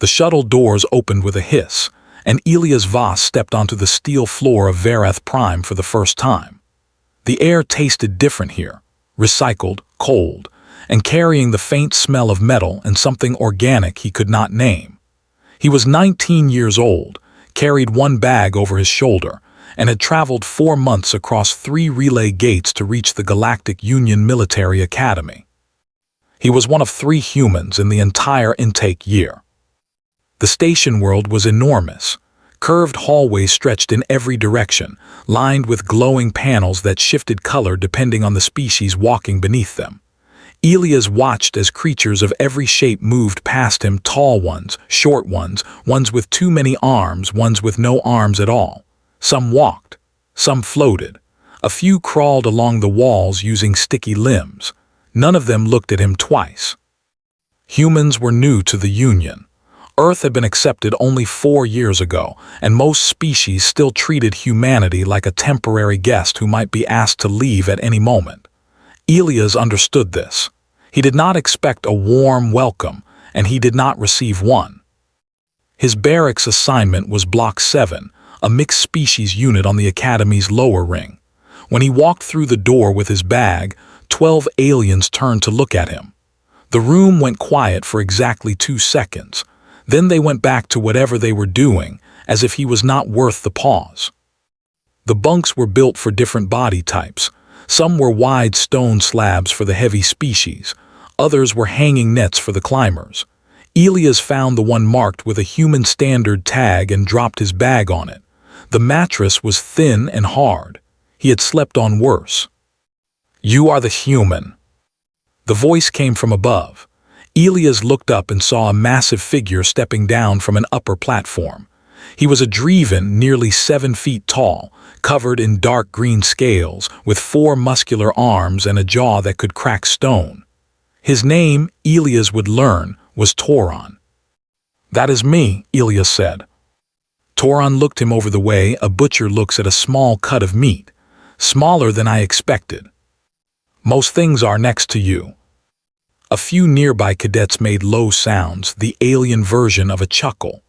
The shuttle doors opened with a hiss, and Elias Voss stepped onto the steel floor of Varath Prime for the first time. The air tasted different here, recycled, cold, and carrying the faint smell of metal and something organic he could not name. He was 19 years old, carried one bag over his shoulder, and had traveled 4 months across 3 relay gates to reach the Galactic Union Military Academy. He was one of 3 humans in the entire intake year. The station world was enormous. Curved hallways stretched in every direction, lined with glowing panels that shifted color depending on the species walking beneath them. Elias watched as creatures of every shape moved past him, tall ones, short ones, ones with too many arms, ones with no arms at all. Some walked, some floated. A few crawled along the walls using sticky limbs. None of them looked at him twice. Humans were new to the Union. Earth had been accepted only 4 years ago, and most species still treated humanity like a temporary guest who might be asked to leave at any moment. Elias understood this. He did not expect a warm welcome, and he did not receive one. His barracks assignment was Block 7, a mixed-species unit on the Academy's lower ring. When he walked through the door with his bag, 12 aliens turned to look at him. The room went quiet for exactly 2 seconds. Then they went back to whatever they were doing, as if he was not worth the pause. The bunks were built for different body types. Some were wide stone slabs for the heavy species. Others were hanging nets for the climbers. Elias found the one marked with a human standard tag and dropped his bag on it. The mattress was thin and hard. He had slept on worse. "You are the human." The voice came from above. Elias looked up and saw a massive figure stepping down from an upper platform. He was a Dreven nearly 7 feet tall, covered in dark green scales, with 4 muscular arms and a jaw that could crack stone. His name, Elias would learn, was Toron. "That is me," Elias said. Toron looked him over the way a butcher looks at a small cut of meat. "Smaller than I expected." "Most things are next to you." A few nearby cadets made low sounds, the alien version of a chuckle.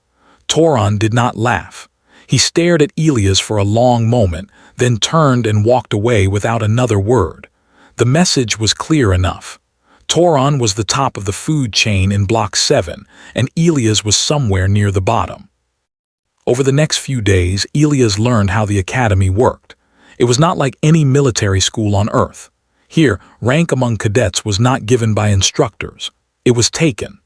Toron did not laugh. He stared at Elias for a long moment, then turned and walked away without another word. The message was clear enough. Toron was the top of the food chain in Block 7, and Elias was somewhere near the bottom. Over the next few days, Elias learned how the academy worked. It was not like any military school on Earth. Here, rank among cadets was not given by instructors. It was taken.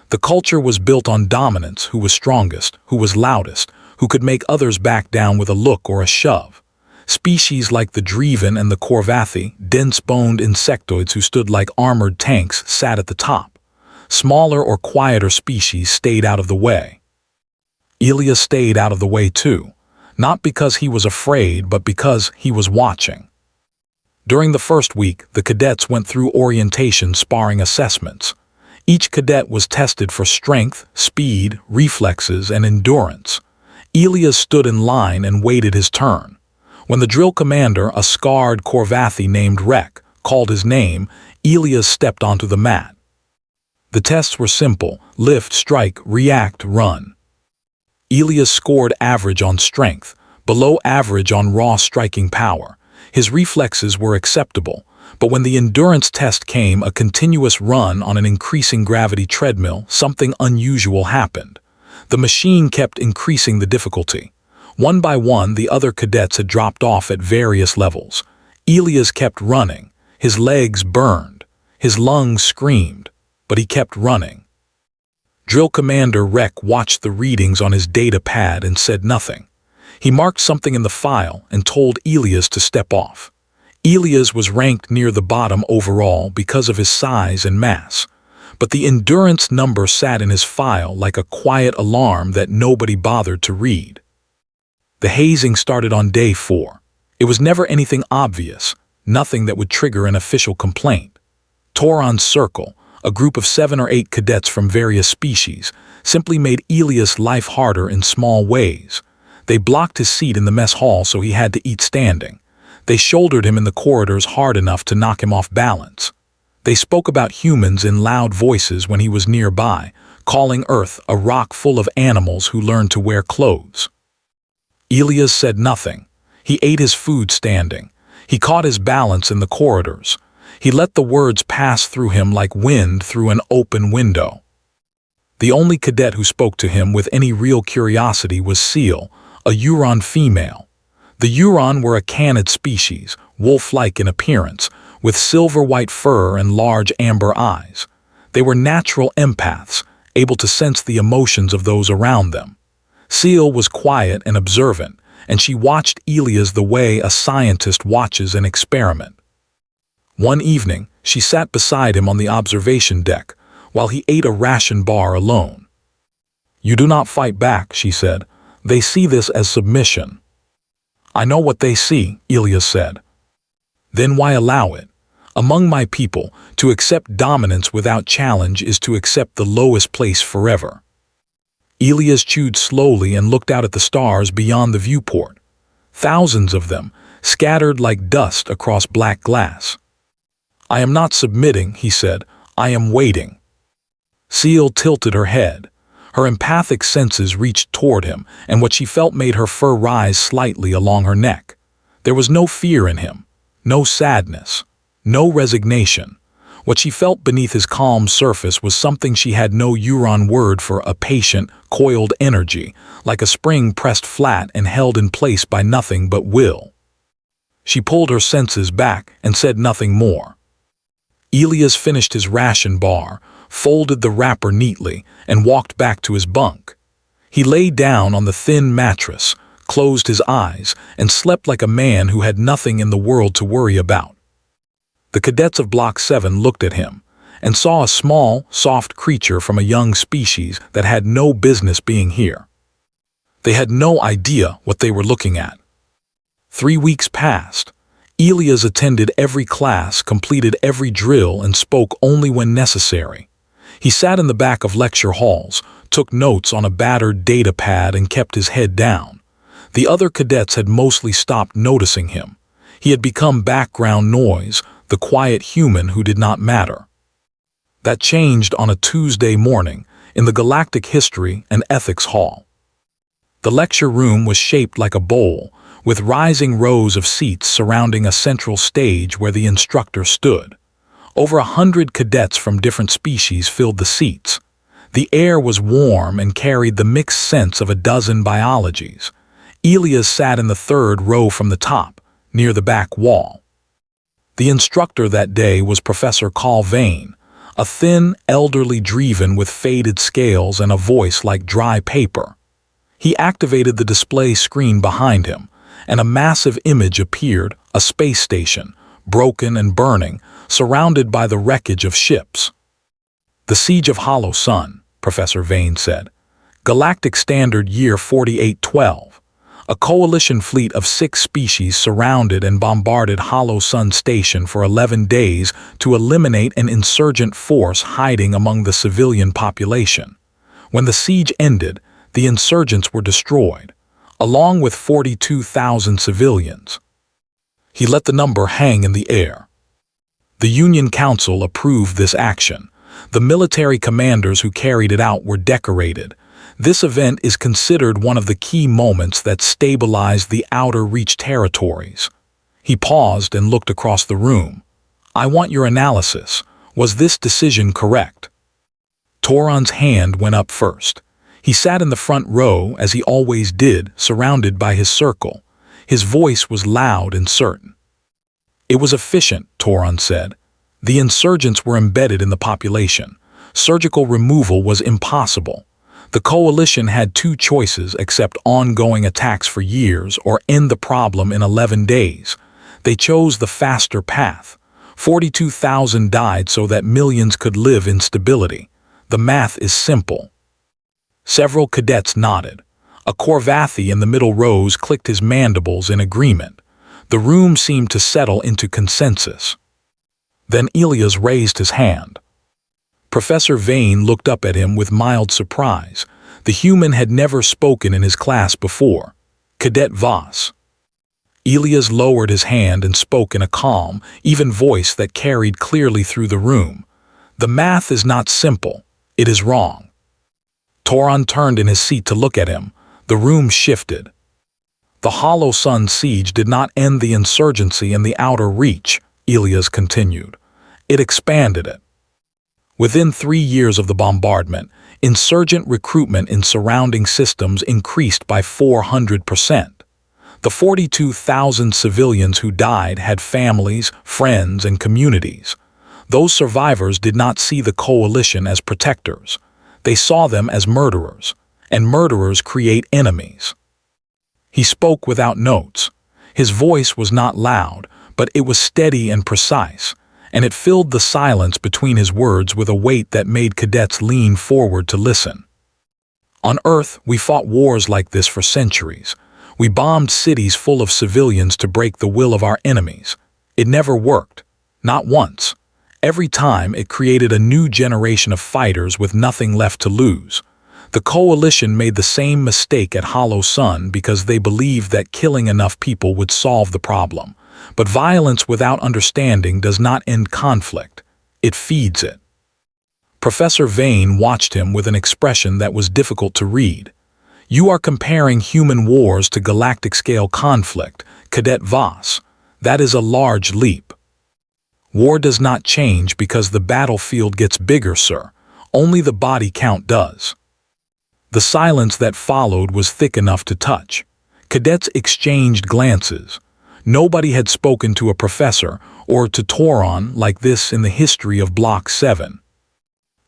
The culture was built on dominance, who was strongest, who was loudest, who could make others back down with a look or a shove. Species like the Dreven and the Corvathi, dense-boned insectoids who stood like armored tanks, sat at the top. Smaller or quieter species stayed out of the way. Elias stayed out of the way too, not because he was afraid, but because he was watching. During the first week, the cadets went through orientation sparring assessments. Each cadet was tested for strength, speed, reflexes, and endurance. Elias stood in line and waited his turn. When the drill commander, a scarred Corvathi named Rek, called his name, Elias stepped onto the mat. The tests were simple: lift, strike, react, run. Elias scored average on strength, below average on raw striking power. His reflexes were acceptable, but when the endurance test came, a continuous run on an increasing gravity treadmill, something unusual happened. The machine kept increasing the difficulty. One by one, the other cadets had dropped off at various levels. Elias kept running. His legs burned. His lungs screamed, but he kept running. Drill Commander Rek watched the readings on his data pad and said nothing. He marked something in the file and told Elias to step off. Elias was ranked near the bottom overall because of his size and mass, but the endurance number sat in his file like a quiet alarm that nobody bothered to read. The hazing started on day 4. It was never anything obvious, nothing that would trigger an official complaint. Toron's Circle, a group of 7 or 8 cadets from various species, simply made Elias' life harder in small ways. They blocked his seat in the mess hall so he had to eat standing. They shouldered him in the corridors hard enough to knock him off balance. They spoke about humans in loud voices when he was nearby, calling Earth a rock full of animals who learned to wear clothes. Elias said nothing. He ate his food standing. He caught his balance in the corridors. He let the words pass through him like wind through an open window. The only cadet who spoke to him with any real curiosity was Seal, a Huron female. The Huron were a canid species, wolf-like in appearance, with silver-white fur and large amber eyes. They were natural empaths, able to sense the emotions of those around them. Seal was quiet and observant, and she watched Elias the way a scientist watches an experiment. One evening, she sat beside him on the observation deck, while he ate a ration bar alone. "You do not fight back," she said. "They see this as submission." "I know what they see," Elias said. "Then why allow it? Among my people, to accept dominance without challenge is to accept the lowest place forever." Elias chewed slowly and looked out at the stars beyond the viewport. Thousands of them, scattered like dust across black glass. "I am not submitting," he said. "I am waiting." Seal tilted her head. Her empathic senses reached toward him, and what she felt made her fur rise slightly along her neck. There was no fear in him, no sadness, no resignation. What she felt beneath his calm surface was something she had no Huron word for: a patient, coiled energy, like a spring pressed flat and held in place by nothing but will. She pulled her senses back and said nothing more. Elias finished his ration bar, folded the wrapper neatly, and walked back to his bunk. He lay down on the thin mattress, closed his eyes, and slept like a man who had nothing in the world to worry about. The cadets of Block 7 looked at him and saw a small, soft creature from a young species that had no business being here. They had no idea what they were looking at. 3 weeks passed. Elias attended every class, completed every drill, and spoke only when necessary. He sat in the back of lecture halls, took notes on a battered data pad, and kept his head down. The other cadets had mostly stopped noticing him. He had become background noise, the quiet human who did not matter. That changed on a Tuesday morning in the Galactic History and Ethics Hall. The lecture room was shaped like a bowl, with rising rows of seats surrounding a central stage where the instructor stood. Over 100 cadets from different species filled the seats. The air was warm and carried the mixed scents of a dozen biologies. Elias sat in the third row from the top, near the back wall. The instructor that day was Professor Carl Vane, a thin, elderly Dreven with faded scales and a voice like dry paper. He activated the display screen behind him, and a massive image appeared, a space station, broken and burning, surrounded by the wreckage of ships. "The Siege of Hollow Sun," Professor Vane said. "Galactic Standard Year 4812. A coalition fleet of 6 species surrounded and bombarded Hollow Sun Station for 11 days to eliminate an insurgent force hiding among the civilian population. When the siege ended, the insurgents were destroyed, along with 42,000 civilians." He let the number hang in the air. The Union Council approved this action. The military commanders who carried it out were decorated. This event is considered one of the key moments that stabilized the Outer Reach territories. He paused and looked across the room. "I want your analysis. Was this decision correct?" Toron's hand went up first. He sat in the front row, as he always did, surrounded by his circle. His voice was loud and certain. "It was efficient," Toron said. "The insurgents were embedded in the population. Surgical removal was impossible. The coalition had 2 choices: accept ongoing attacks for years or end the problem in 11 days. They chose the faster path. 42,000 died so that millions could live in stability. The math is simple." Several cadets nodded. A Corvathi in the middle rows clicked his mandibles in agreement. The room seemed to settle into consensus. Then Elias raised his hand. Professor Vane looked up at him with mild surprise. The human had never spoken in his class before. "Cadet Voss." Elias lowered his hand and spoke in a calm, even voice that carried clearly through the room. "The math is not simple. It is wrong. Toron turned in his seat to look at him. The room shifted. The Hollow Sun siege did not end the insurgency in the Outer Reach, Elias continued. It expanded it. Within 3 years of the bombardment, insurgent recruitment in surrounding systems increased by 400%. The 42,000 civilians who died had families, friends, and communities. Those survivors did not see the coalition as protectors. They saw them as murderers, and murderers create enemies. He spoke without notes. His voice was not loud, but it was steady and precise, and it filled the silence between his words with a weight that made cadets lean forward to listen. On Earth, we fought wars like this for centuries. We bombed cities full of civilians to break the will of our enemies. It never worked. Not once. Every time, it created a new generation of fighters with nothing left to lose. The coalition made the same mistake at Hollow Sun because they believed that killing enough people would solve the problem. But violence without understanding does not end conflict. It feeds it. Professor Vane watched him with an expression that was difficult to read. You are comparing human wars to galactic-scale conflict, Cadet Voss. That is a large leap. War does not change because the battlefield gets bigger, sir. Only the body count does. The silence that followed was thick enough to touch. Cadets exchanged glances. Nobody had spoken to a professor or to Toron like this in the history of Block 7.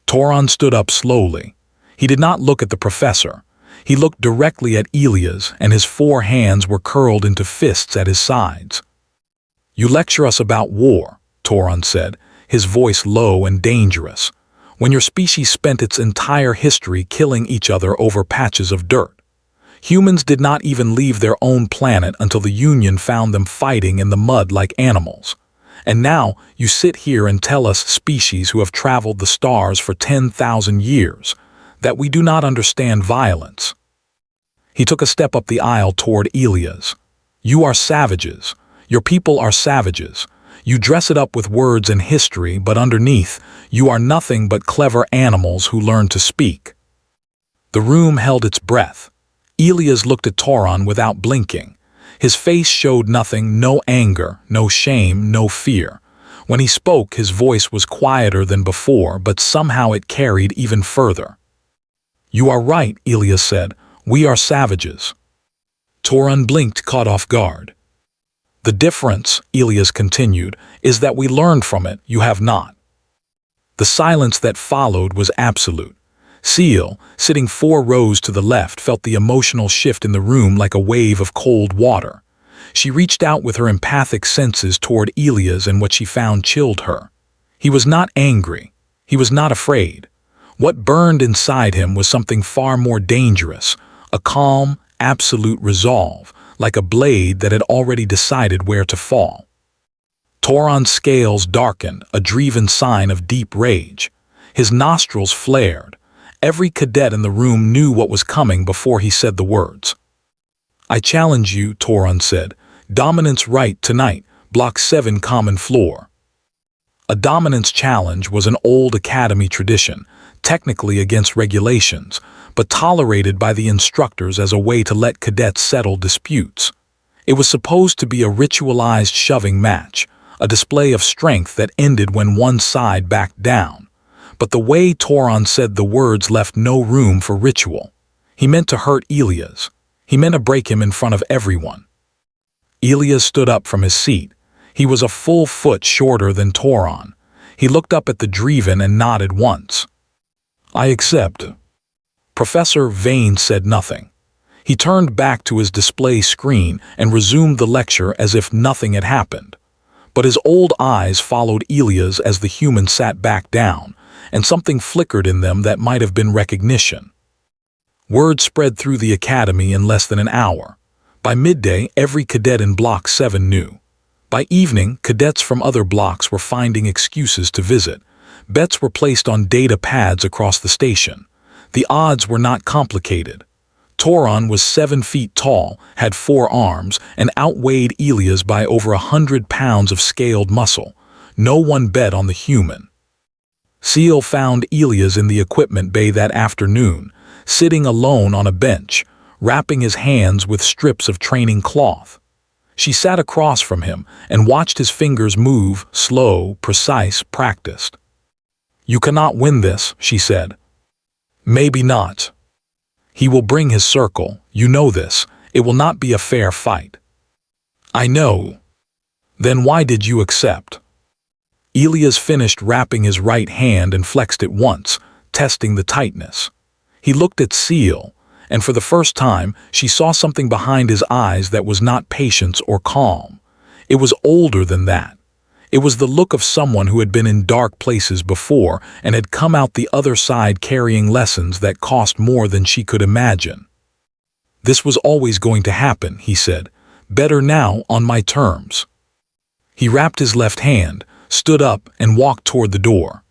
Toron stood up slowly. He did not look at the professor. He looked directly at Elias, and his 4 hands were curled into fists at his sides. You lecture us about war, Toron said, his voice low and dangerous, when your species spent its entire history killing each other over patches of dirt. Humans did not even leave their own planet until the Union found them fighting in the mud like animals. And now you sit here and tell us, species who have traveled the stars for 10,000 years, that we do not understand violence. He took a step up the aisle toward Elias. You are savages. Your people are savages. You dress it up with words and history, but underneath, you are nothing but clever animals who learn to speak. The room held its breath. Elias looked at Toron without blinking. His face showed nothing, no anger, no shame, no fear. When he spoke, his voice was quieter than before, but somehow it carried even further. You are right, Elias said. We are savages. Toron blinked, caught off guard. The difference, Elias continued, is that we learned from it, you have not. The silence that followed was absolute. Seal, sitting 4 rows to the left, felt the emotional shift in the room like a wave of cold water. She reached out with her empathic senses toward Elias, and what she found chilled her. He was not angry. He was not afraid. What burned inside him was something far more dangerous, a calm, absolute resolve, like a blade that had already decided where to fall. Toron's scales darkened, a driven sign of deep rage. His nostrils flared. Every cadet in the room knew what was coming before he said the words. I challenge you, Toron said. Dominance right tonight, Block 7 common floor. A dominance challenge was an old academy tradition, technically against regulations, but tolerated by the instructors as a way to let cadets settle disputes. It was supposed to be a ritualized shoving match, a display of strength that ended when one side backed down. But the way Toron said the words left no room for ritual. He meant to hurt Elias. He meant to break him in front of everyone. Elias stood up from his seat. He was a full foot shorter than Toron. He looked up at the Driven and nodded once. I accept. Professor Vane said nothing. He turned back to his display screen and resumed the lecture as if nothing had happened. But his old eyes followed Elias as the human sat back down, and something flickered in them that might have been recognition. Word spread through the academy in less than an hour. By midday, every cadet in Block 7 knew. By evening, cadets from other blocks were finding excuses to visit. Bets were placed on data pads across the station. The odds were not complicated. Toron was 7 feet tall, had 4 arms, and outweighed Elias by over 100 pounds of scaled muscle. No one bet on the human. Seal found Elias in the equipment bay that afternoon, sitting alone on a bench, wrapping his hands with strips of training cloth. She sat across from him and watched his fingers move, slow, precise, practiced. "You cannot win this," she said. "Maybe not. He will bring his circle, you know this. It will not be a fair fight." "I know. Then why did you accept?" Elias finished wrapping his right hand and flexed it once, testing the tightness. He looked at Seal, and for the first time she saw something behind his eyes that was not patience or calm. It was older than that. It was the look of someone who had been in dark places before and had come out the other side carrying lessons that cost more than she could imagine. "This was always going to happen," he said. "Better now on my terms." He wrapped his left hand, stood up, and walked toward the door.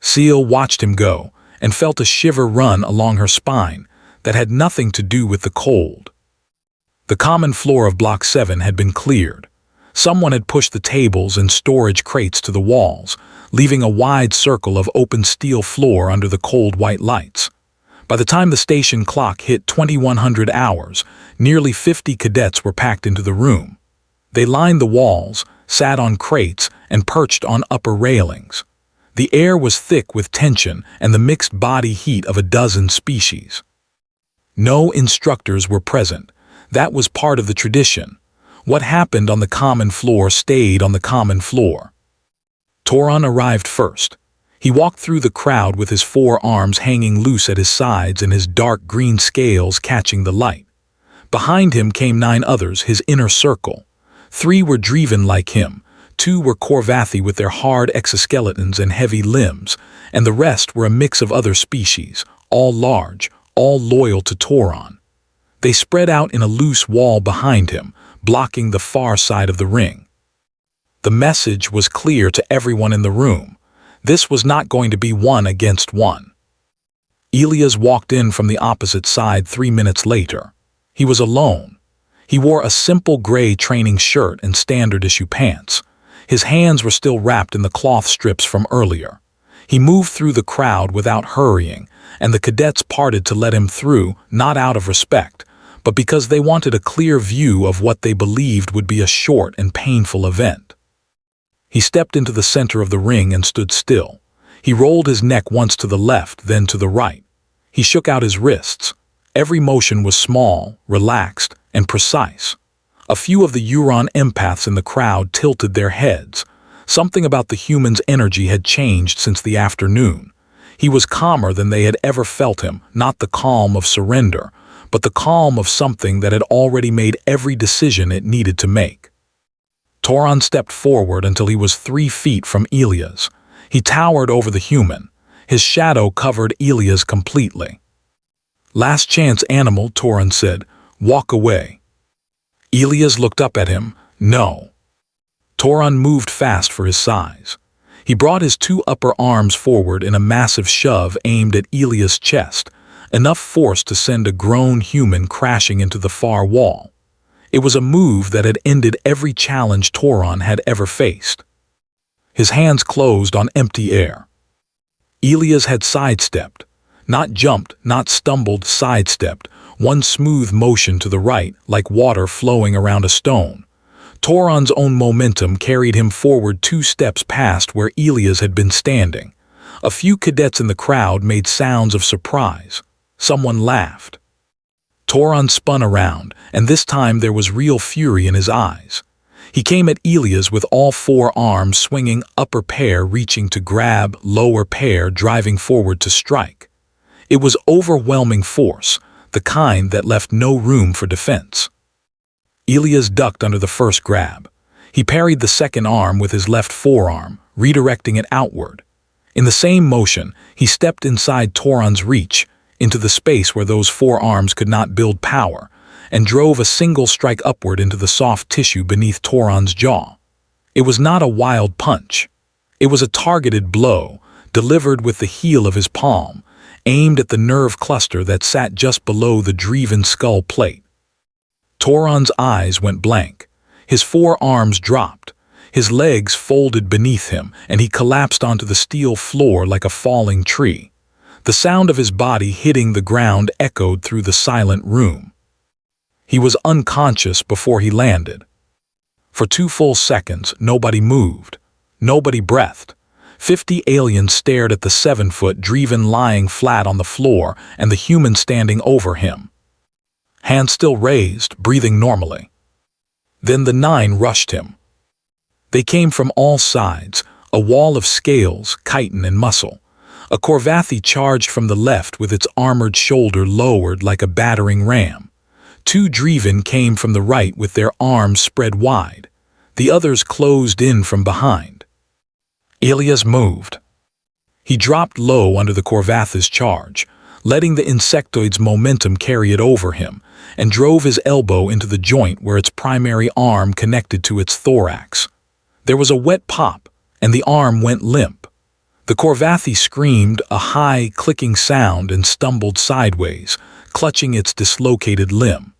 Seal watched him go and felt a shiver run along her spine that had nothing to do with the cold. The common floor of Block 7 had been cleared. Someone had pushed the tables and storage crates to the walls, leaving a wide circle of open steel floor under the cold white lights. By the time the station clock hit 2100 hours, nearly 50 cadets were packed into the room. They lined the walls, sat on crates, and perched on upper railings. The air was thick with tension and the mixed body heat of a dozen species. No instructors were present. That was part of the tradition. What happened on the common floor stayed on the common floor. Toron arrived first. He walked through the crowd with his 4 arms hanging loose at his sides and his dark green scales catching the light. Behind him came 9 others, his inner circle. 3 were Dreven like him, 2 were Korvathi with their hard exoskeletons and heavy limbs, and the rest were a mix of other species, all large, all loyal to Toron. They spread out in a loose wall behind him, blocking the far side of the ring. The message was clear to everyone in the room. This was not going to be 1 against 1. Elias walked in from the opposite side 3 minutes later. He was alone. He wore a simple gray training shirt and standard-issue pants. His hands were still wrapped in the cloth strips from earlier. He moved through the crowd without hurrying, and the cadets parted to let him through, not out of respect, but because they wanted a clear view of what they believed would be a short and painful event. He stepped into the center of the ring and stood still. He rolled his neck once to the left, then to the right. He shook out his wrists. Every motion was small, relaxed, and precise. A few of the Euron empaths in the crowd tilted their heads. Something about the human's energy had changed since the afternoon. He was calmer than they had ever felt him, not the calm of surrender, but the calm of something that had already made every decision it needed to make. Toron stepped forward until he was 3 feet from Elias. He towered over the human. His shadow covered Elias completely. "Last chance, animal," Toron said. "Walk away." Elias looked up at him. "No." Toron moved fast for his size. He brought his 2 upper arms forward in a massive shove aimed at Elias' chest, enough force to send a grown human crashing into the far wall. It was a move that had ended every challenge Toron had ever faced. His hands closed on empty air. Elias had sidestepped. Not jumped, not stumbled, sidestepped, one smooth motion to the right, like water flowing around a stone. Toron's own momentum carried him forward 2 steps past where Elias had been standing. A few cadets in the crowd made sounds of surprise. Someone laughed. Toron spun around, and this time there was real fury in his eyes. He came at Elias with all 4 arms swinging, upper pair reaching to grab, lower pair driving forward to strike. It was overwhelming force, the kind that left no room for defense. Elias ducked under the first grab. He parried the second arm with his left forearm, redirecting it outward. In the same motion, he stepped inside Toron's reach, into the space where those 4 arms could not build power, and drove a single strike upward into the soft tissue beneath Toron's jaw. It was not a wild punch. It was a targeted blow, delivered with the heel of his palm, aimed at the nerve cluster that sat just below the Dreven skull plate. Toron's eyes went blank. His 4 arms dropped. His legs folded beneath him, and he collapsed onto the steel floor like a falling tree. The sound of his body hitting the ground echoed through the silent room. He was unconscious before he landed. For 2 full seconds, nobody moved. Nobody breathed. 50 aliens stared at the 7-foot Driven lying flat on the floor and the human standing over him. Hands still raised, breathing normally. Then the 9 rushed him. They came from all sides, a wall of scales, chitin and muscle. A Corvathi charged from the left with its armored shoulder lowered like a battering ram. 2 Driven came from the right with their arms spread wide. The others closed in from behind. Ilias moved. He dropped low under the Corvathi's charge, letting the insectoid's momentum carry it over him, and drove his elbow into the joint where its primary arm connected to its thorax. There was a wet pop, and the arm went limp. The Corvathi screamed a high, clicking sound and stumbled sideways, clutching its dislocated limb.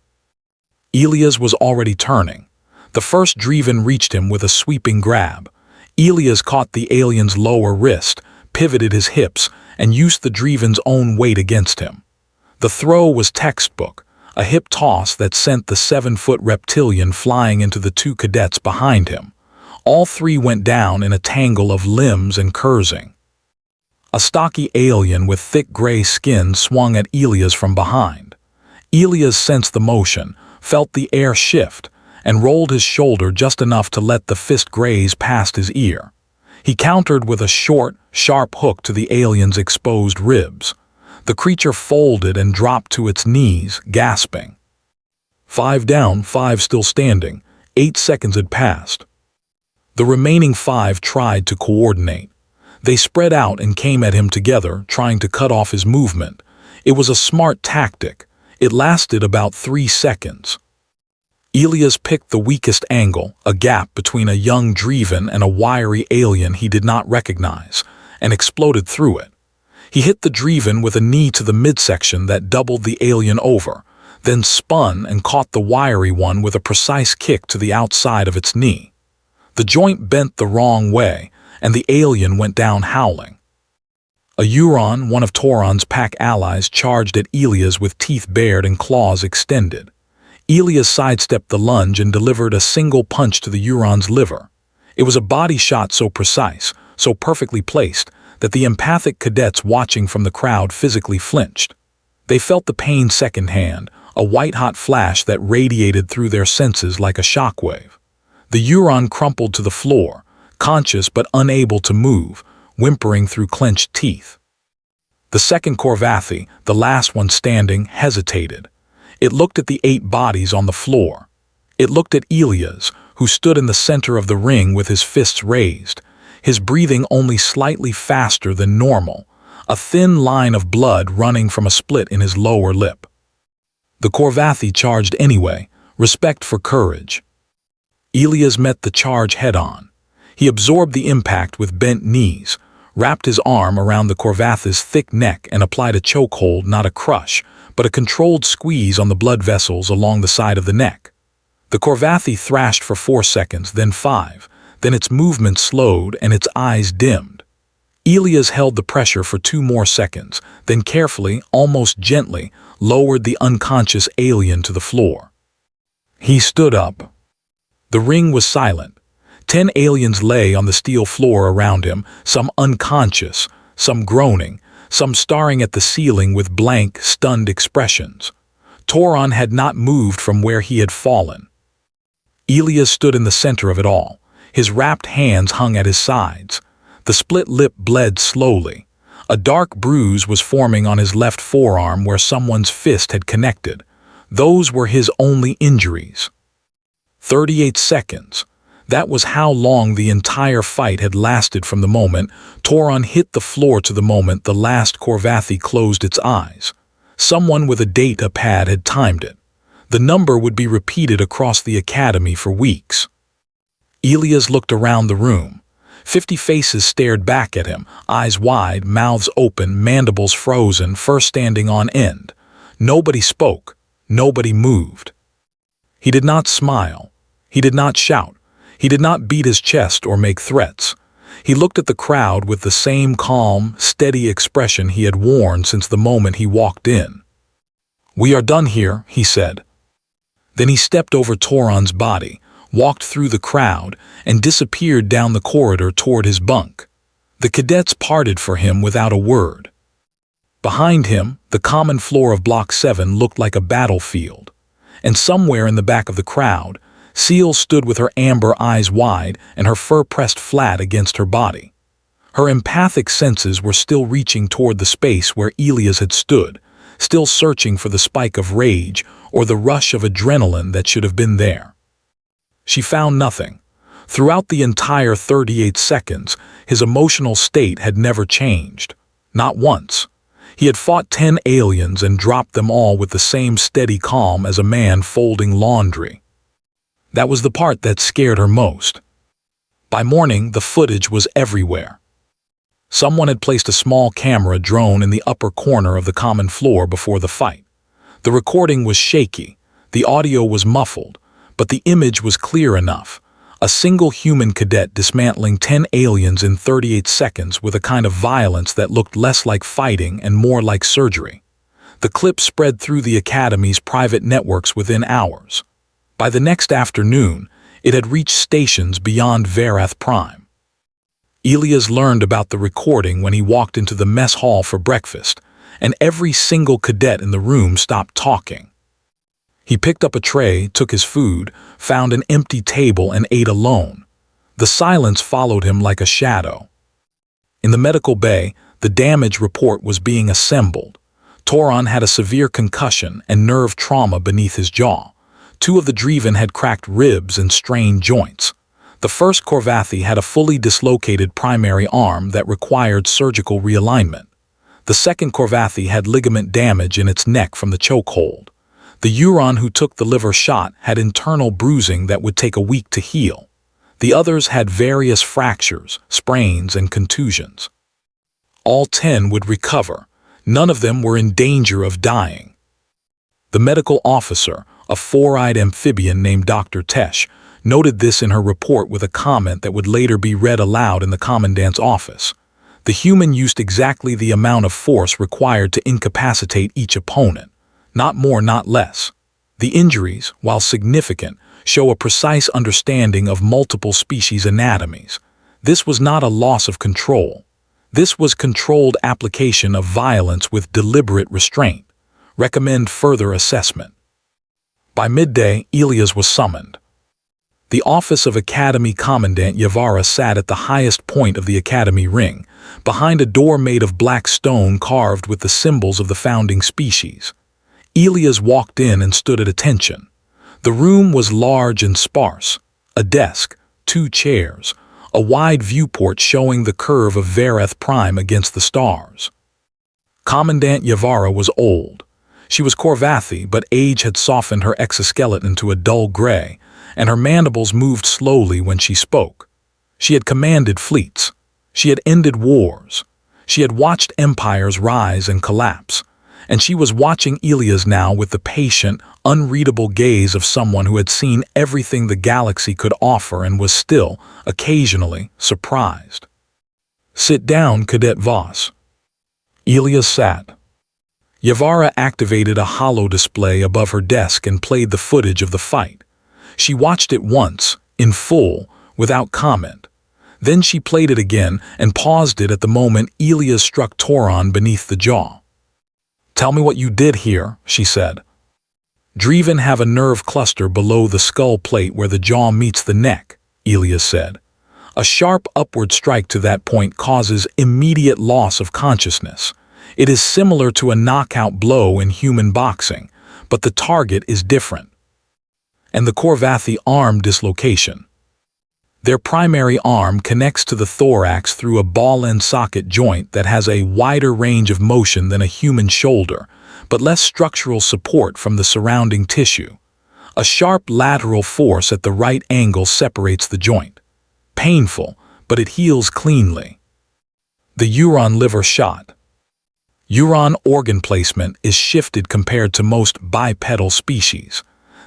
Ilias was already turning. The first Driven reached him with a sweeping grab. Ilias caught the alien's lower wrist, pivoted his hips, and used the Driven's own weight against him. The throw was textbook, a hip toss that sent the 7-foot reptilian flying into the 2 cadets behind him. All 3 went down in a tangle of limbs and cursing. A stocky alien with thick gray skin swung at Ilias from behind. Ilias sensed the motion, felt the air shift, and rolled his shoulder just enough to let the fist graze past his ear. He countered with a short, sharp hook to the alien's exposed ribs. The creature folded and dropped to its knees, gasping. 5 down, 5 still standing. 8 seconds had passed. The remaining 5 tried to coordinate. They spread out and came at him together, trying to cut off his movement. It was a smart tactic. It lasted about 3 seconds. Ilias picked the weakest angle, a gap between a young Driven and a wiry alien he did not recognize, and exploded through it. He hit the Driven with a knee to the midsection that doubled the alien over, then spun and caught the wiry one with a precise kick to the outside of its knee. The joint bent the wrong way, and the alien went down howling. A Euron, one of Tauron's pack allies, charged at Ilias with teeth bared and claws extended. Ilias sidestepped the lunge and delivered a single punch to the Euron's liver. It was a body shot so precise, so perfectly placed, that the empathic cadets watching from the crowd physically flinched. They felt the pain secondhand, a white-hot flash that radiated through their senses like a shockwave. The Euron crumpled to the floor, conscious but unable to move, whimpering through clenched teeth. The second Corvathi, the last one standing, hesitated. It looked at the 8 bodies on the floor. It looked at Ilias, who stood in the center of the ring with his fists raised, his breathing only slightly faster than normal, a thin line of blood running from a split in his lower lip. The Corvathi charged anyway, respect for courage. Ilias met the charge head-on. He absorbed the impact with bent knees, wrapped his arm around the Corvathi's thick neck and applied a chokehold, not a crush, but a controlled squeeze on the blood vessels along the side of the neck. The Corvathi thrashed for 4 seconds, then 5, then its movement slowed and its eyes dimmed. Ilias held the pressure for 2 more seconds, then carefully, almost gently, lowered the unconscious alien to the floor. He stood up. The ring was silent. 10 aliens lay on the steel floor around him, some unconscious, some groaning, some staring at the ceiling with blank, stunned expressions. Tauron had not moved from where he had fallen. Ilias stood in the center of it all. His wrapped hands hung at his sides. The split lip bled slowly. A dark bruise was forming on his left forearm where someone's fist had connected. Those were his only injuries. 38 seconds. That was how long the entire fight had lasted from the moment Tauron hit the floor to the moment the last Corvathi closed its eyes. Someone with a data pad had timed it. The number would be repeated across the academy for weeks. Ilias looked around the room. 50 faces stared back at him, eyes wide, mouths open, mandibles frozen, fur standing on end. Nobody spoke. Nobody moved. He did not smile. He did not shout. He did not beat his chest or make threats. He looked at the crowd with the same calm, steady expression he had worn since the moment he walked in. "We are done here," he said. Then he stepped over Toron's body, walked through the crowd, and disappeared down the corridor toward his bunk. The cadets parted for him without a word. Behind him, the common floor of Block 7 looked like a battlefield, and somewhere in the back of the crowd, Seal stood with her amber eyes wide and her fur pressed flat against her body. Her empathic senses were still reaching toward the space where Elias had stood, still searching for the spike of rage or the rush of adrenaline that should have been there. She found nothing. Throughout the entire 38 seconds, his emotional state had never changed. Not once. He had fought 10 aliens and dropped them all with the same steady calm as a man folding laundry. That was the part that scared her most. By morning, the footage was everywhere. Someone had placed a small camera drone in the upper corner of the common floor before the fight. The recording was shaky, the audio was muffled, but the image was clear enough. A single human cadet dismantling 10 aliens in 38 seconds with a kind of violence that looked less like fighting and more like surgery. The clip spread through the Academy's private networks within hours. By the next afternoon, it had reached stations beyond Verath Prime. Elias learned about the recording when he walked into the mess hall for breakfast, and every single cadet in the room stopped talking. He picked up a tray, took his food, found an empty table, and ate alone. The silence followed him like a shadow. In the medical bay, the damage report was being assembled. Toron had a severe concussion and nerve trauma beneath his jaw. 2 of the Driven had cracked ribs and strained joints. The first Korvathi had a fully dislocated primary arm that required surgical realignment. The second Korvathi had ligament damage in its neck from the chokehold. The Huron who took the liver shot had internal bruising that would take a week to heal. The others had various fractures, sprains, and contusions. All 10 would recover. None of them were in danger of dying. The medical officer, a 4-eyed amphibian named Dr. Tesh, noted this in her report with a comment that would later be read aloud in the Commandant's office. The human used exactly the amount of force required to incapacitate each opponent. Not more, not less. The injuries, while significant, show a precise understanding of multiple species' anatomies. This was not a loss of control. This was controlled application of violence with deliberate restraint. Recommend further assessment. By midday, Elias was summoned. The office of Academy Commandant Yavara sat at the highest point of the Academy ring, behind a door made of black stone carved with the symbols of the founding species. Elias walked in and stood at attention. The room was large and sparse. A desk, 2 chairs, a wide viewport showing the curve of Verath Prime against the stars. Commandant Yavara was old. She was Korvathi, but age had softened her exoskeleton to a dull gray, and her mandibles moved slowly when she spoke. She had commanded fleets. She had ended wars. She had watched empires rise and collapse. And she was watching Elias now with the patient, unreadable gaze of someone who had seen everything the galaxy could offer and was still, occasionally, surprised. "Sit down, Cadet Voss." Elias sat. Yavara activated a holo display above her desk and played the footage of the fight. She watched it once, in full, without comment. Then she played it again and paused it at the moment Elias struck Toron beneath the jaw. "Tell me what you did here," she said. "Driven have a nerve cluster below the skull plate where the jaw meets the neck," Elias said. "A sharp upward strike to that point causes immediate loss of consciousness. It is similar to a knockout blow in human boxing, but the target is different." And the Korvathi arm dislocation. Their primary arm connects to the thorax through a ball-end socket joint that has a wider range of motion than a human shoulder, but less structural support from the surrounding tissue. A sharp lateral force at the right angle separates the joint. Painful, but it heals cleanly. The Huron liver shot. Huron organ placement is shifted compared to most bipedal species.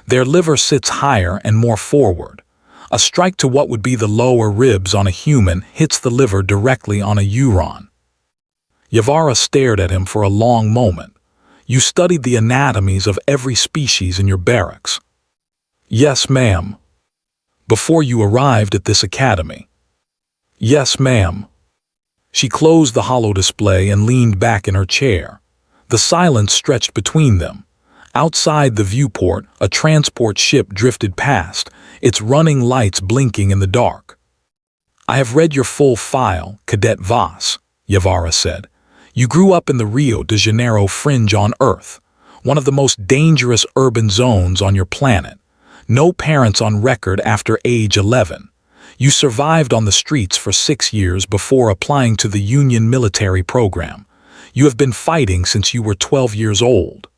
Their liver sits higher and more forward. A strike to what would be the lower ribs on a human hits the liver directly on a Euron. Yavara stared at him for a long moment. You studied the anatomies of every species in your barracks. Yes, ma'am. Before you arrived at this academy. Yes, ma'am. She closed the holo display and leaned back in her chair. The silence stretched between them. Outside the viewport, a transport ship drifted past, its running lights blinking in the dark. I have read your full file, Cadet Voss, Yavara said. You grew up in the Rio de Janeiro fringe on Earth, one of the most dangerous urban zones on your planet. No parents on record after age 11. You survived on the streets for 6 years before applying to the Union military program. You have been fighting since you were 12 years old.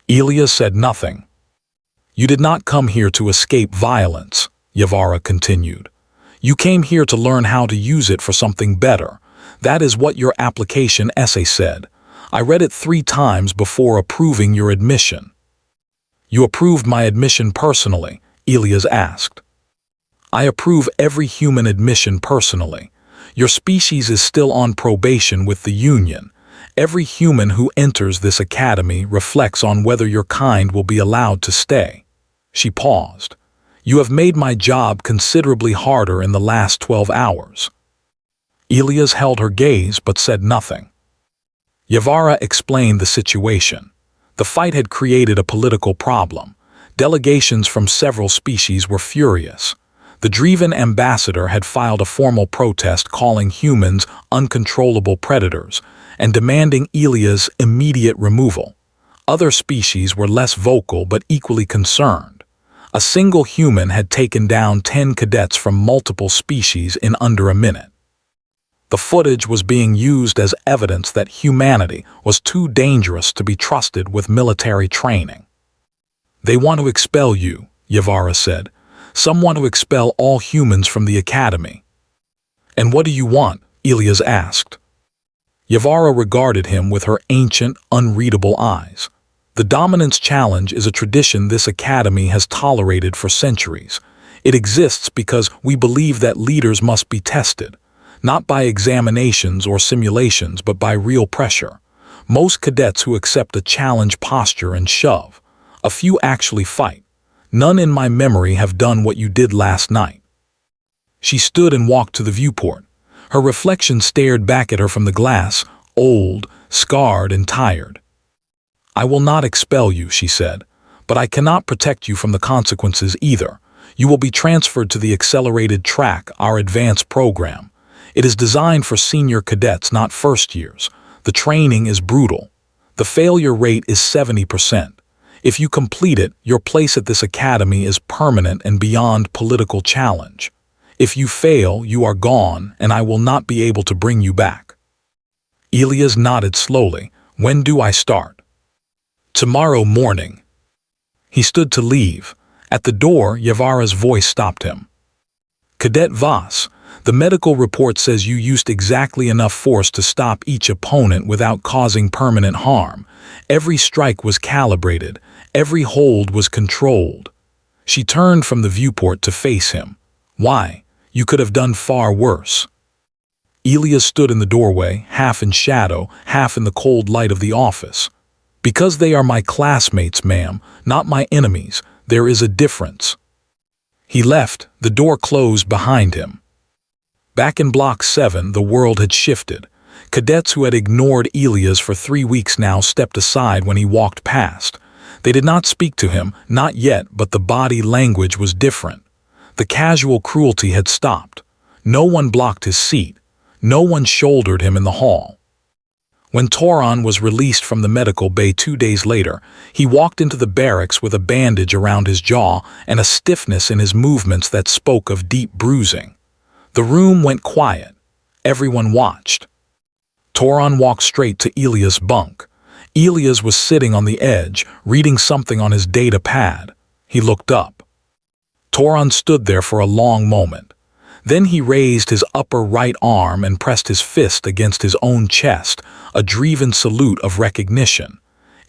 Elia said nothing. You did not come here to escape violence, Yavara continued. You came here to learn how to use it for something better. That is what your application essay said. I read it 3 times before approving your admission. You approved my admission personally, Elias asked. I approve every human admission personally. Your species is still on probation with the Union. Every human who enters this academy reflects on whether your kind will be allowed to stay. She paused. You have made my job considerably harder in the last 12 hours. Elias held her gaze but said nothing. Yavara explained the situation. The fight had created a political problem. Delegations from several species were furious. The Dreven ambassador had filed a formal protest calling humans uncontrollable predators and demanding Elia's immediate removal. Other species were less vocal but equally concerned. A single human had taken down 10 cadets from multiple species in under a minute. The footage was being used as evidence that humanity was too dangerous to be trusted with military training. They want to expel you, Yavara said. Some want to expel all humans from the academy. And what do you want? Elias asked. Yavara regarded him with her ancient, unreadable eyes. The dominance challenge is a tradition this academy has tolerated for centuries. It exists because we believe that leaders must be tested, not by examinations or simulations, but by real pressure. Most cadets who accept a challenge posture and shove. A few actually fight. None in my memory have done what you did last night. She stood and walked to the viewport. Her reflection stared back at her from the glass, old, scarred, and tired. I will not expel you, she said, but I cannot protect you from the consequences either. You will be transferred to the accelerated track, our advanced program. It is designed for senior cadets, not first years. The training is brutal. The failure rate is 70%. If you complete it, your place at this academy is permanent and beyond political challenge. If you fail, you are gone, and I will not be able to bring you back. Elias nodded slowly. When do I start? Tomorrow morning. He stood to leave. At the door, Yavara's voice stopped him. Cadet Voss, the medical report says you used exactly enough force to stop each opponent without causing permanent harm. Every strike was calibrated. Every hold was controlled. She turned from the viewport to face him. Why? You could have done far worse. Elias stood in the doorway, half in shadow, half in the cold light of the office. Because they are my classmates, ma'am, not my enemies, there is a difference. He left, the door closed behind him. Back in Block 7, the world had shifted. Cadets who had ignored Elias for 3 weeks now stepped aside when he walked past. They did not speak to him, not yet, but the body language was different. The casual cruelty had stopped. No one blocked his seat. No one shouldered him in the hall. When Toron was released from the medical bay 2 days later, he walked into the barracks with a bandage around his jaw and a stiffness in his movements that spoke of deep bruising. The room went quiet. Everyone watched. Toron walked straight to Elias' bunk. Elias was sitting on the edge, reading something on his data pad. He looked up. Toron stood there for a long moment. Then he raised his upper right arm and pressed his fist against his own chest, a Dreven salute of recognition.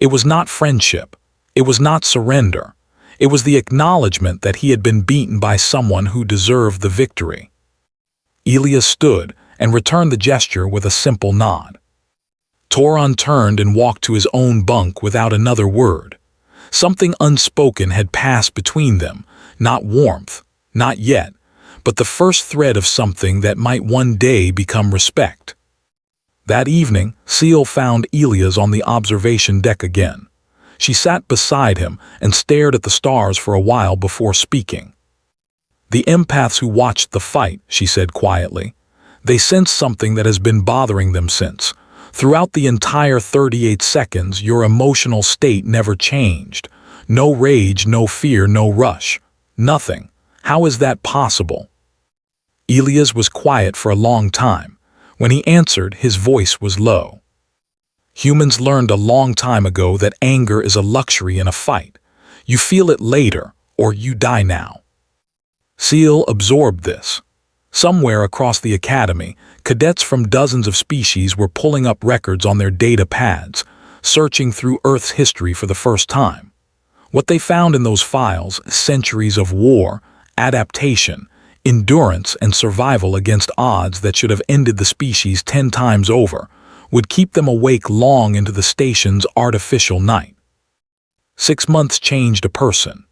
It was not friendship. It was not surrender. It was the acknowledgement that he had been beaten by someone who deserved the victory. Elias stood and returned the gesture with a simple nod. Toron turned and walked to his own bunk without another word. Something unspoken had passed between them, not warmth, not yet, but the first thread of something that might one day become respect. That evening, Seal found Elias on the observation deck again. She sat beside him and stared at the stars for a while before speaking. "The empaths who watched the fight," she said quietly, "they sense something that has been bothering them since. Throughout the entire 38 seconds, your emotional state never changed. No rage, no fear, no rush. Nothing. How is that possible?" Elias was quiet for a long time. When he answered, his voice was low. "Humans learned a long time ago that anger is a luxury in a fight. You feel it later, or you die now." Seal absorbed this. Somewhere across the academy, cadets from dozens of species were pulling up records on their data pads, searching through Earth's history for the first time. What they found in those files, centuries of war, adaptation, endurance, and survival against odds that should have ended the species 10 times over, would keep them awake long into the station's artificial night. 6 months changed a person.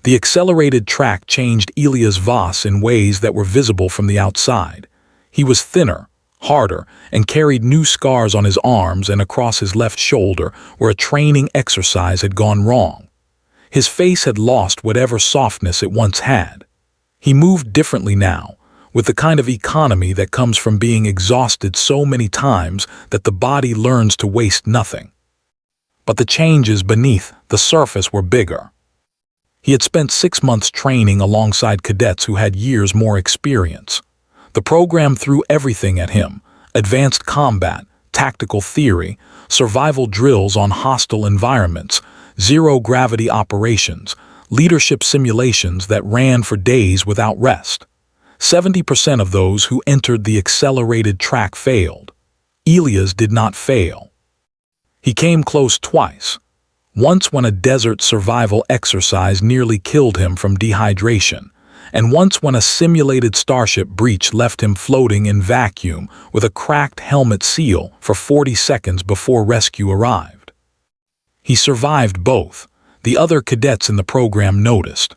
The accelerated track changed Elias Voss in ways that were visible from the outside. He was thinner, harder, and carried new scars on his arms and across his left shoulder where a training exercise had gone wrong. His face had lost whatever softness it once had. He moved differently now, with the kind of economy that comes from being exhausted so many times that the body learns to waste nothing. But the changes beneath the surface were bigger. He had spent 6 months training alongside cadets who had years more experience. The program threw everything at him: advanced combat, tactical theory, survival drills on hostile environments, zero-gravity operations, leadership simulations that ran for days without rest. 70% of those who entered the accelerated track failed. Elias did not fail. He came close twice. Once when a desert survival exercise nearly killed him from dehydration, and once when a simulated starship breach left him floating in vacuum with a cracked helmet seal for 40 seconds before rescue arrived. He survived both. The other cadets in the program noticed.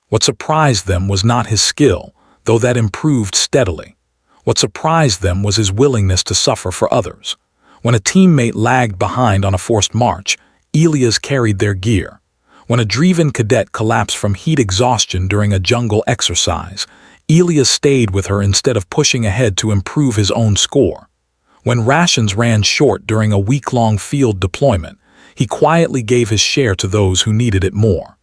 What surprised them was not his skill, though that improved steadily. What surprised them was his willingness to suffer for others. When a teammate lagged behind on a forced march, Elias carried their gear. When a driven cadet collapsed from heat exhaustion during a jungle exercise, Elias stayed with her instead of pushing ahead to improve his own score. When rations ran short during a week-long field deployment, he quietly gave his share to those who needed it more.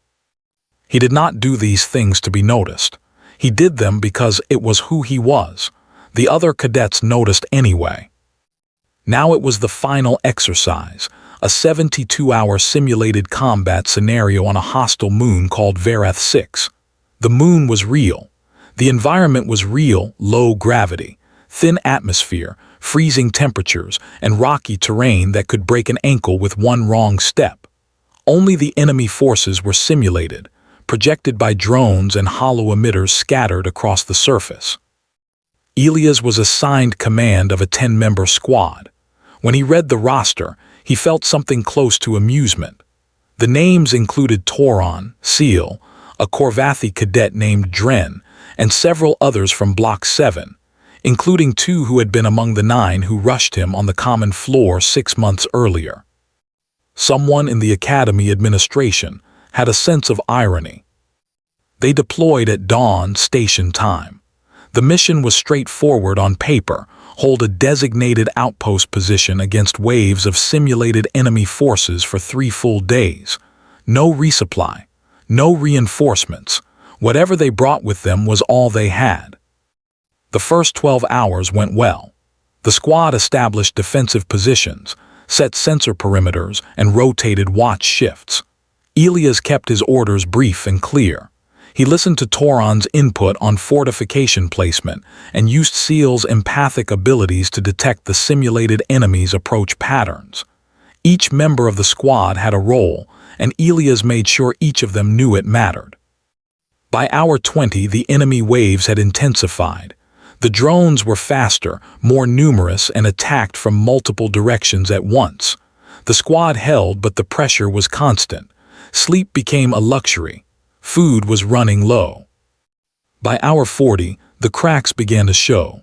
He did not do these things to be noticed. He did them because it was who he was. The other cadets noticed anyway. Now it was the final exercise, a 72-hour simulated combat scenario on a hostile moon called Verath 6. The moon was real. The environment was real: low gravity, thin atmosphere, freezing temperatures, and rocky terrain that could break an ankle with one wrong step. Only the enemy forces were simulated, projected by drones and hollow emitters scattered across the surface. Elias was assigned command of a 10-member squad. When he read the roster, he felt something close to amusement. The names included Toron, Seal, a Corvathi cadet named Dren, and several others from Block 7, including 2 who had been among the 9 who rushed him on the common floor 6 months earlier. Someone in the Academy administration had a sense of irony. They deployed at dawn station time. The mission was straightforward on paper: hold a designated outpost position against waves of simulated enemy forces for 3 full days. No resupply, no reinforcements. Whatever they brought with them was all they had. The first 12 hours went well. The squad established defensive positions, set sensor perimeters, and rotated watch shifts. Elias kept his orders brief and clear. He listened to Toron's input on fortification placement and used Seal's empathic abilities to detect the simulated enemy's approach patterns. Each member of the squad had a role, and Elias made sure each of them knew it mattered. By hour 20, the enemy waves had intensified. The drones were faster, more numerous, and attacked from multiple directions at once. The squad held, but the pressure was constant. Sleep became a luxury. Food was running low. By hour 40, the cracks began to show.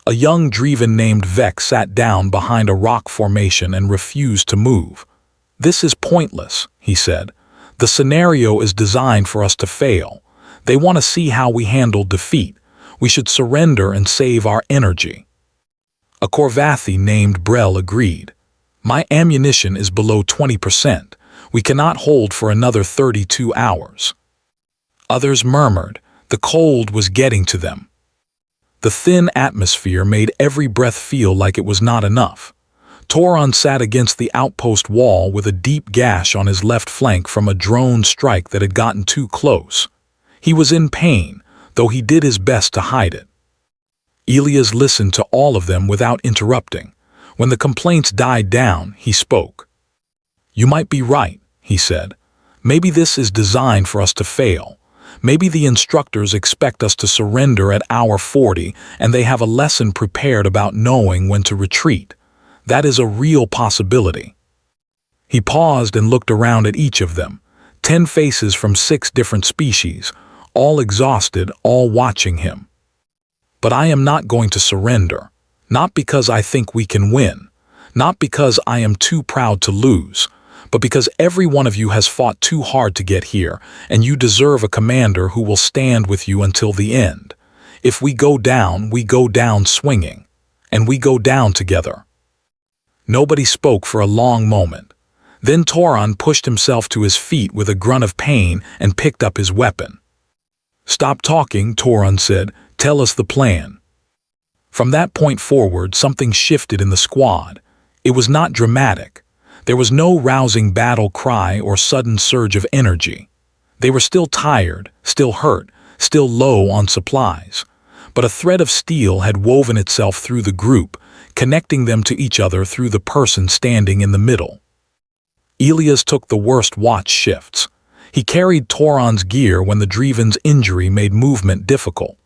A young Dreven named Vex sat down behind a rock formation and refused to move. "This is pointless," he said. "The scenario is designed for us to fail. They want to see how we handle defeat. We should surrender and save our energy." A Corvathi named Brel agreed. "My ammunition is below 20%. We cannot hold for another 32 hours. Others murmured. The cold was getting to them. The thin atmosphere made every breath feel like it was not enough. Toron sat against the outpost wall with a deep gash on his left flank from a drone strike that had gotten too close. He was in pain, though he did his best to hide it. Elias listened to all of them without interrupting. When the complaints died down, he spoke. "You might be right," he said. "Maybe this is designed for us to fail. Maybe the instructors expect us to surrender at hour 40, and they have a lesson prepared about knowing when to retreat. That is a real possibility." He paused and looked around at each of them. 10 faces from 6 different species, all exhausted, all watching him. "But I am not going to surrender. Not because I think we can win. Not because I am too proud to lose. But because every one of you has fought too hard to get here, and you deserve a commander who will stand with you until the end. If we go down swinging. And we go down together." Nobody spoke for a long moment. Then Toron pushed himself to his feet with a grunt of pain and picked up his weapon. "Stop talking," Toron said. "Tell us the plan." From that point forward, something shifted in the squad. It was not dramatic. There was no rousing battle cry or sudden surge of energy. They were still tired, still hurt, still low on supplies. But a thread of steel had woven itself through the group, connecting them to each other through the person standing in the middle. Elias took the worst watch shifts. He carried Toron's gear when the Dreven's injury made movement difficult.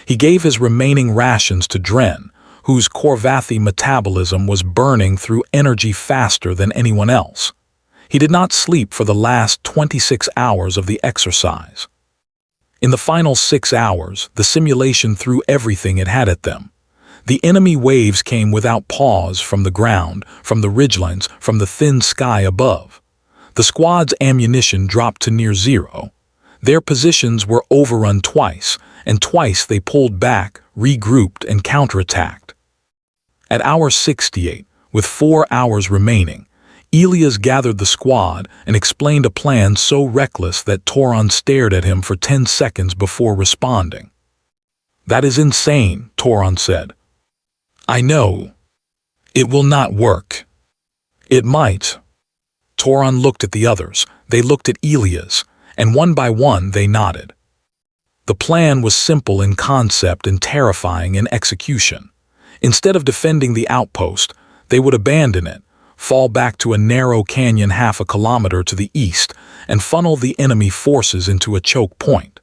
He gave his remaining rations to Dren, whose Corvathi metabolism was burning through energy faster than anyone else. He did not sleep for the last 26 hours of the exercise. In the final 6 hours, the simulation threw everything it had at them. The enemy waves came without pause from the ground, from the ridgelines, from the thin sky above. The squad's ammunition dropped to near zero. Their positions were overrun twice, and twice they pulled back, regrouped, and counterattacked. At hour 68, with 4 hours remaining, Elias gathered the squad and explained a plan so reckless that Toron stared at him for 10 seconds before responding. "That is insane," Toron said. "I know. It will not work." "It might." Toron looked at the others. They looked at Elias, and one by one they nodded. The plan was simple in concept and terrifying in execution. Instead of defending the outpost, they would abandon it, fall back to a narrow canyon half a kilometer to the east, and funnel the enemy forces into a choke point.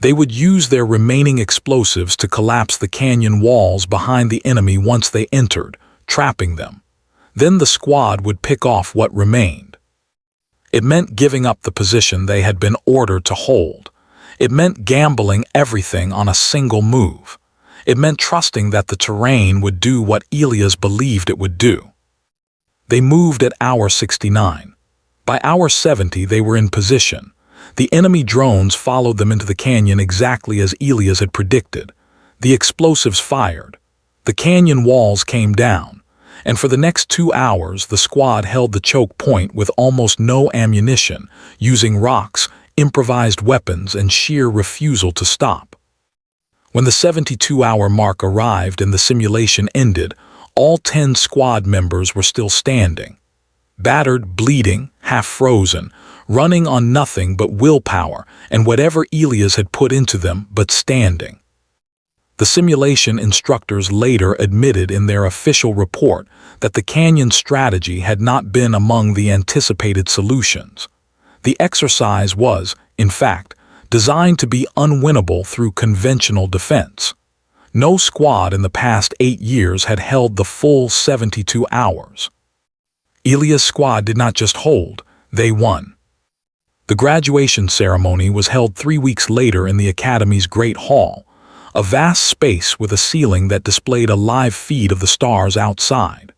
They would use their remaining explosives to collapse the canyon walls behind the enemy once they entered, trapping them. Then the squad would pick off what remained. It meant giving up the position they had been ordered to hold. It meant gambling everything on a single move. It meant trusting that the terrain would do what Elias believed it would do. They moved at hour 69. By hour 70, they were in position. The enemy drones followed them into the canyon exactly as Elias had predicted. The explosives fired. The canyon walls came down. And for the next 2 hours, the squad held the choke point with almost no ammunition, using rocks, improvised weapons, and sheer refusal to stop. When the 72-hour mark arrived and the simulation ended, all 10 squad members were still standing. Battered, bleeding, half-frozen, running on nothing but willpower and whatever Elias had put into them, but standing. The simulation instructors later admitted in their official report that the canyon strategy had not been among the anticipated solutions. The exercise was, in fact, designed to be unwinnable through conventional defense. No squad in the past 8 years had held the full 72 hours. Ilia's squad did not just hold, they won. The graduation ceremony was held 3 weeks later in the Academy's Great Hall, a vast space with a ceiling that displayed a live feed of the stars outside.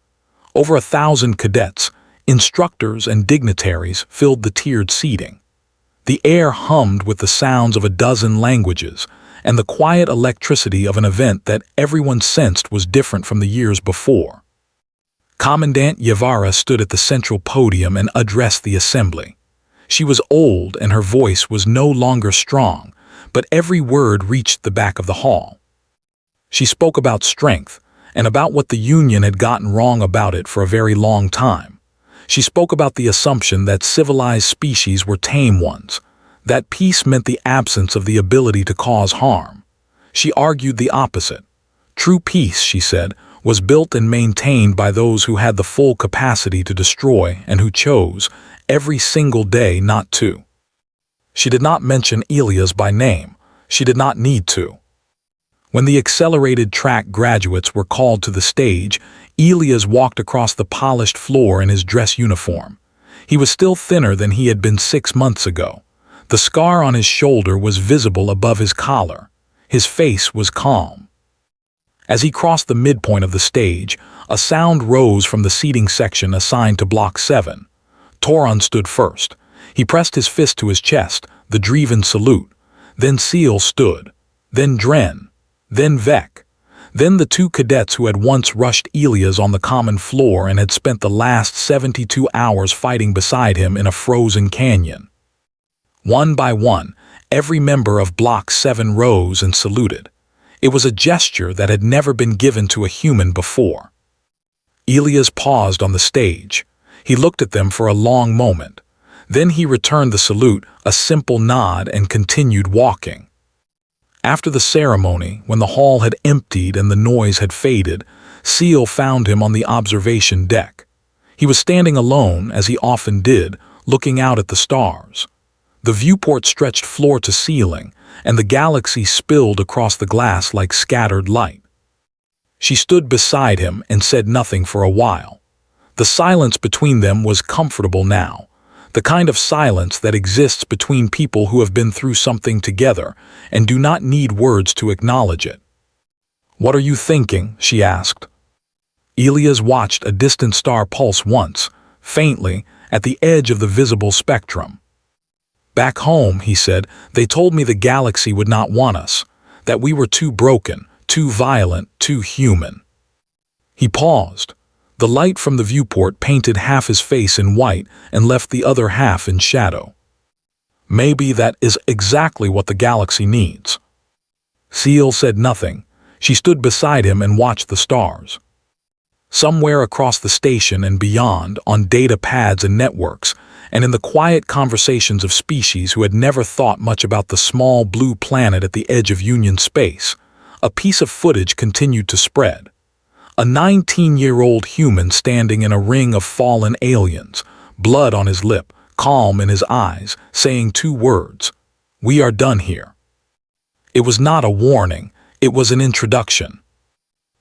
Over 1,000 cadets, instructors, and dignitaries filled the tiered seating. The air hummed with the sounds of a dozen languages and the quiet electricity of an event that everyone sensed was different from the years before. Commandant Yevara stood at the central podium and addressed the assembly. She was old and her voice was no longer strong, but every word reached the back of the hall. She spoke about strength and about what the Union had gotten wrong about it for a very long time. She spoke about the assumption that civilized species were tame ones, that peace meant the absence of the ability to cause harm. She argued the opposite. True peace, she said, was built and maintained by those who had the full capacity to destroy and who chose, every single day, not to. She did not mention Ilias by name. She did not need to. When the accelerated track graduates were called to the stage, Ilias walked across the polished floor in his dress uniform. He was still thinner than he had been 6 months ago. The scar on his shoulder was visible above his collar. His face was calm. As he crossed the midpoint of the stage, a sound rose from the seating section assigned to Block 7. Toron stood first. He pressed his fist to his chest, the Dreven salute. Then Seal stood. Then Dren. Then Vec. Then the 2 cadets who had once rushed Ilias on the common floor and had spent the last 72 hours fighting beside him in a frozen canyon. One by one, every member of Block 7 rose and saluted. It was a gesture that had never been given to a human before. Ilias paused on the stage. He looked at them for a long moment. Then he returned the salute, a simple nod, and continued walking. After the ceremony, when the hall had emptied and the noise had faded, Seal found him on the observation deck. He was standing alone, as he often did, looking out at the stars. The viewport stretched floor to ceiling, and the galaxy spilled across the glass like scattered light. She stood beside him and said nothing for a while. The silence between them was comfortable now, the kind of silence that exists between people who have been through something together and do not need words to acknowledge it. "What are you thinking?" she asked. Ilias watched a distant star pulse once, faintly, at the edge of the visible spectrum. "Back home," he said, "they told me the galaxy would not want us, that we were too broken, too violent, too human." He paused. The light from the viewport painted half his face in white and left the other half in shadow. "Maybe that is exactly what the galaxy needs." Seal said nothing. She stood beside him and watched the stars. Somewhere across the station and beyond, on data pads and networks, and in the quiet conversations of species who had never thought much about the small blue planet at the edge of Union space, a piece of footage continued to spread. A 19-year-old human standing in a ring of fallen aliens, blood on his lip, calm in his eyes, saying 2 words, "We are done here." It was not a warning, it was an introduction.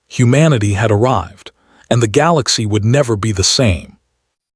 Humanity had arrived, and the galaxy would never be the same.